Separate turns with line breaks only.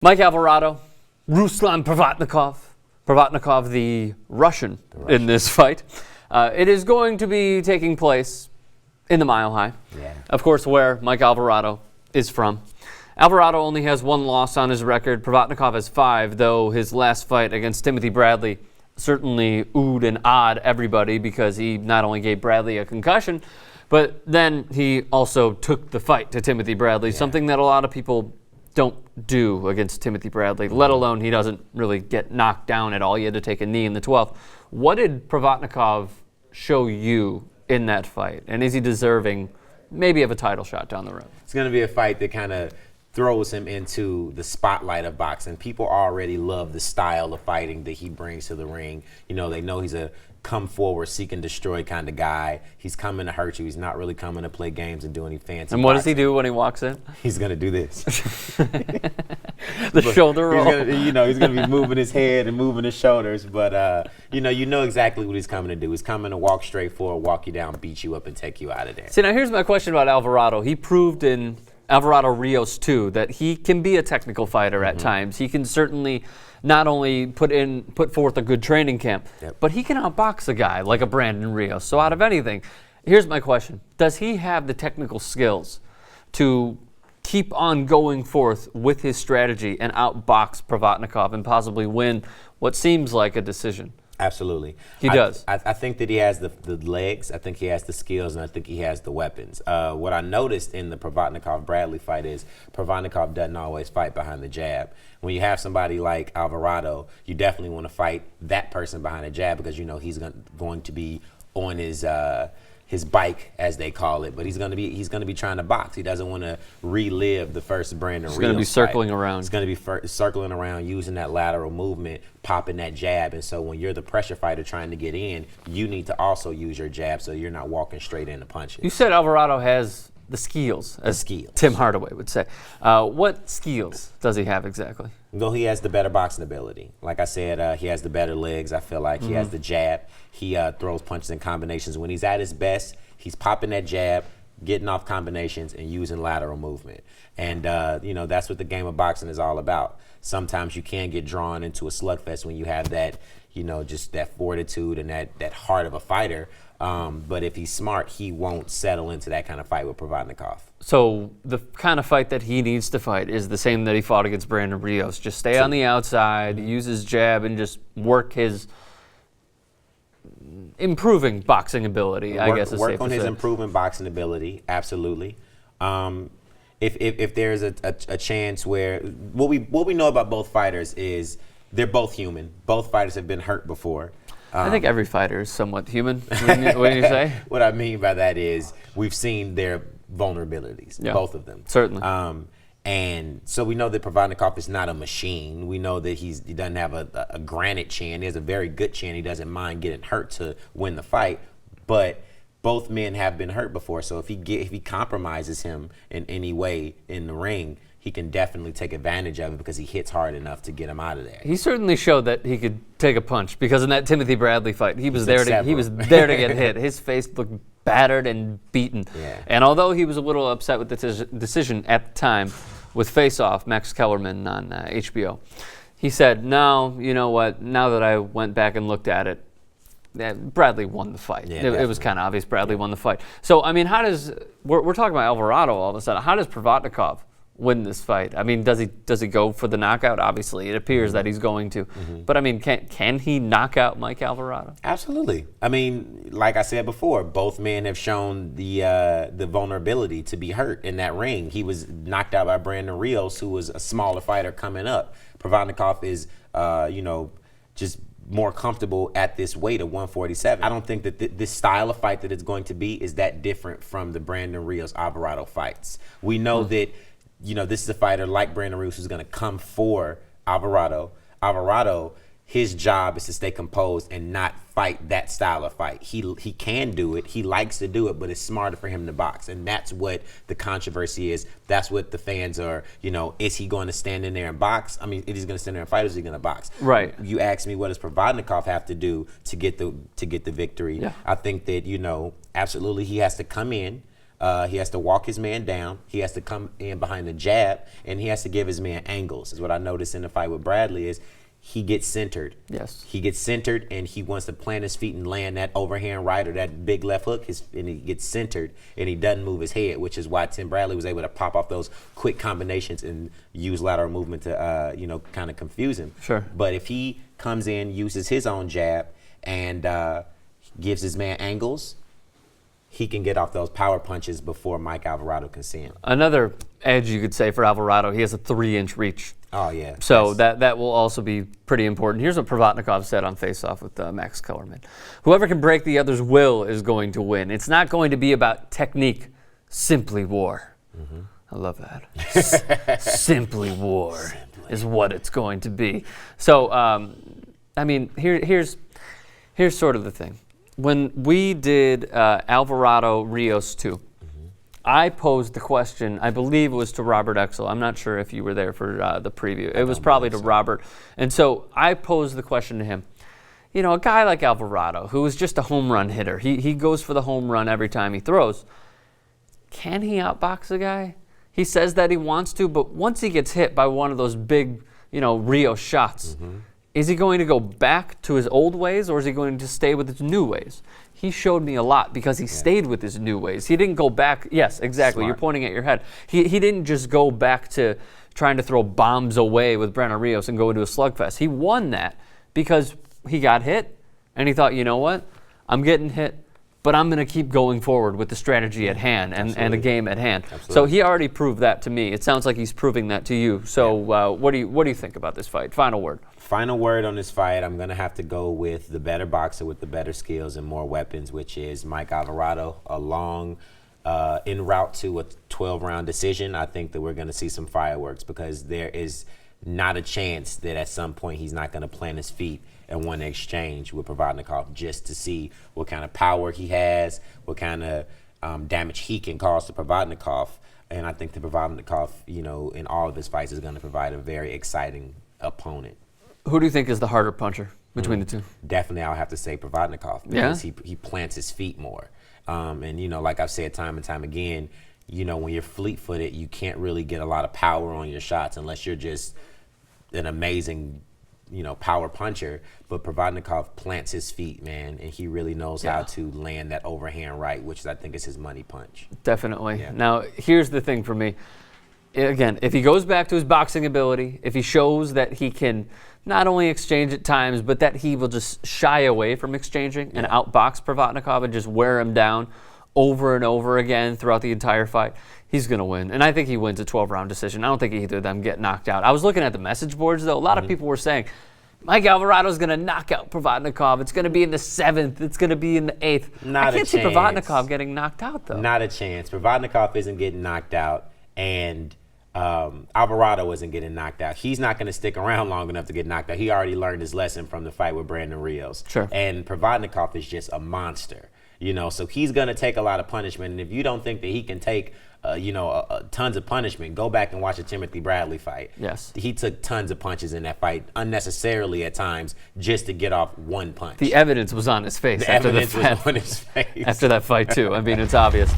Mike Alvarado, Ruslan Provodnikov. Provodnikov, the Russian in this fight. It is going to be taking place in the Mile High.
Yeah.
Of course, where Mike Alvarado is from. Alvarado only has one loss on his record. Provodnikov has 5, though his last fight against Timothy Bradley certainly oohed and awed everybody because he not only gave Bradley a concussion, but then he also took the fight to Timothy Bradley, something that a lot of people don't do against Timothy Bradley, let alone he doesn't really get knocked down at all. He had to take a knee in the 12th. What did Provodnikov show you in that fight? And is he deserving maybe of a title shot down the road?
It's going to be a fight that kind of throws him into the spotlight of boxing. People already love the style of fighting that he brings to the ring. You know, they know he's a come forward, seek and destroy kind of guy. He's coming to hurt you. He's not really coming to play games and do any fancy.
And what does he do when he walks in?
He's going to do this.
The shoulder roll.
He's going to be moving his head and moving his shoulders. But, you know exactly what he's coming to do. He's coming to walk straight forward, walk you down, beat you up, and take you out of there.
See, now here's my question about Alvarado. He proved in Alvarado Rios, too, that he can be a technical fighter at times. He can certainly not only put forth a good training camp, but he can outbox a guy like a Brandon Rios. So out of anything, here's my question. Does he have the technical skills to keep on going forth with his strategy and outbox Provodnikov and possibly win what seems like a decision?
Absolutely.
He does.
I think that he has the legs, I think he has the skills, and I think he has the weapons. What I noticed in the Provodnikov-Bradley fight is Provodnikov doesn't always fight behind the jab. When you have somebody like Alvarado, you definitely want to fight that person behind the jab because you know he's going to be on his bike, as they call it, but he's going to be trying to box. He doesn't want to relive the first Brandon Rios
He's going to be circling around.
He's going to be circling around, using that lateral movement, popping that jab. And so when you're the pressure fighter trying to get in, you need to also use your jab so you're not walking straight into punches.
You said Alvarado has the skills, as Tim Hardaway would say. What skills does he have exactly?
Well, he has the better boxing ability. Like I said, he has the better legs. I feel like he has the jab. He throws punches and combinations. When he's at his best, he's popping that jab, getting off combinations, and using lateral movement. And, that's what the game of boxing is all about. Sometimes you can get drawn into a slugfest when you have that, just that fortitude and that heart of a fighter. But if he's smart, he won't settle into that kind of fight with Provodnikov.
So the kind of fight that he needs to fight is the same that he fought against Brandon Rios. Just stay on the outside, use his jab, and just work his improving boxing ability, I guess is safe to say.
Work on his improving boxing ability, absolutely. If there's a chance where what we know about both fighters is they're both human. Both fighters have been hurt before.
I think every fighter is somewhat human. What do you say?
What I mean by that is we've seen their vulnerabilities, both of them.
Certainly.
And so we know that Provodnikov is not a machine. We know that he doesn't have a granite chin. He has a very good chin. He doesn't mind getting hurt to win the fight. But both men have been hurt before. So if he compromises him in any way in the ring, he can definitely take advantage of it because he hits hard enough to get him out of there.
He certainly showed that he could take a punch because in that Timothy Bradley fight, he was there to get hit. His face looked battered and beaten.
Yeah.
And although he was a little upset with the decision at the time with Face Off, Max Kellerman on HBO, he said, "No, you know what? Now that I went back and looked at it, Bradley won the fight.
Yeah,
it was kind of obvious Bradley won the fight." So, I mean, we're talking about Alvarado all of a sudden. How does Provodnikov win this fight? I mean, does he go for the knockout? Obviously, it appears that he's going to. But I mean, can he knock out Mike Alvarado?
Absolutely. I mean, like I said before, both men have shown the vulnerability to be hurt in that ring. He was knocked out by Brandon Rios, who was a smaller fighter coming up. Provodnikov is, just more comfortable at this weight of 147. I don't think that this style of fight that it's going to be is that different from the Brandon Rios Alvarado fights. We know that. This is a fighter like Brandon Rios who's going to come for Alvarado. Alvarado, his job is to stay composed and not fight that style of fight. He can do it. He likes to do it, but it's smarter for him to box. And that's what the controversy is. That's what the fans are, is he going to stand in there and box? I mean, is he going to stand there and fight or is he going to box?
Right.
You ask me, what does Provodnikov have to do to get the victory?
Yeah.
I think that, absolutely he has to come in, He has to walk his man down. He has to come in behind the jab, and he has to give his man angles. Is what I noticed in the fight with Bradley is he gets centered.
Yes.
He gets centered, and he wants to plant his feet and land that overhand right or that big left hook, and he gets centered, and he doesn't move his head, which is why Tim Bradley was able to pop off those quick combinations and use lateral movement to, kind of confuse him.
Sure.
But if he comes in, uses his own jab, and gives his man angles, he can get off those power punches before Mike Alvarado can see him.
Another edge you could say for Alvarado, he has a 3-inch reach.
Oh, yeah.
So that will also be pretty important. Here's what Provodnikov said on Face-Off with Max Kellerman. Whoever can break the other's will is going to win. It's not going to be about technique, simply war. Mm-hmm. I love that. Simply war is what it's going to be. So, here's sort of the thing. When we did Alvarado Rios 2, I posed the question, I believe it was to Robert Exel. I'm not sure if you were there for the preview. It was probably to Robert. And so I posed the question to him. You know, a guy like Alvarado, who is just a home run hitter, he goes for the home run every time he throws. Can he outbox a guy? He says that he wants to, but once he gets hit by one of those big, Rios shots, is he going to go back to his old ways, or is he going to stay with his new ways? He showed me a lot because he stayed with his new ways. He didn't go back. Yes, exactly. Smart. You're pointing at your head. He didn't just go back to trying to throw bombs away with Brandon Rios and go into a slugfest. He won that because he got hit, and he thought, you know what? I'm getting hit, but I'm going to keep going forward with the strategy at hand and the game at hand. Absolutely. So he already proved that to me. It sounds like he's proving that to you. So what do you think about this fight? Final word.
Final word on this fight, I'm going to have to go with the better boxer with the better skills and more weapons, which is Mike Alvarado, en route to a 12-round decision. I think that we're going to see some fireworks because there is not a chance that at some point he's not going to plant his feet and want to exchange with Provodnikov just to see what kind of power he has, what kind of damage he can cause to Provodnikov. And I think that Provodnikov, in all of his fights is going to provide a very exciting opponent.
Who do you think is the harder puncher between the two?
Definitely, I'll have to say Provodnikov because he plants his feet more. And, like I've said time and time again, when you're fleet-footed, you can't really get a lot of power on your shots unless you're just an amazing, power puncher. But Provodnikov plants his feet, man, and he really knows how to land that overhand right, which I think is his money punch.
Definitely. Yeah. Now, here's the thing for me. Again, if he goes back to his boxing ability, if he shows that he can not only exchange at times, but that he will just shy away from exchanging and outbox Provodnikov and just wear him down over and over again throughout the entire fight, he's going to win. And I think he wins a 12-round decision. I don't think either of them get knocked out. I was looking at the message boards, though. A lot of people were saying, Mike Alvarado's going to knock out Provodnikov. It's going to be in the 7th. It's going to be in the 8th. I can't see Provodnikov getting knocked out, though.
Not a chance. Provodnikov isn't getting knocked out, and Alvarado isn't getting knocked out. He's not going to stick around long enough to get knocked out. He already learned his lesson from the fight with Brandon Rios.
Sure.
And Provodnikov is just a monster, so he's going to take a lot of punishment. And if you don't think that he can take, tons of punishment, go back and watch the Timothy Bradley fight.
Yes.
He took tons of punches in that fight, unnecessarily at times, just to get off one punch.
The evidence was on his face after that fight, too. I mean, it's obvious.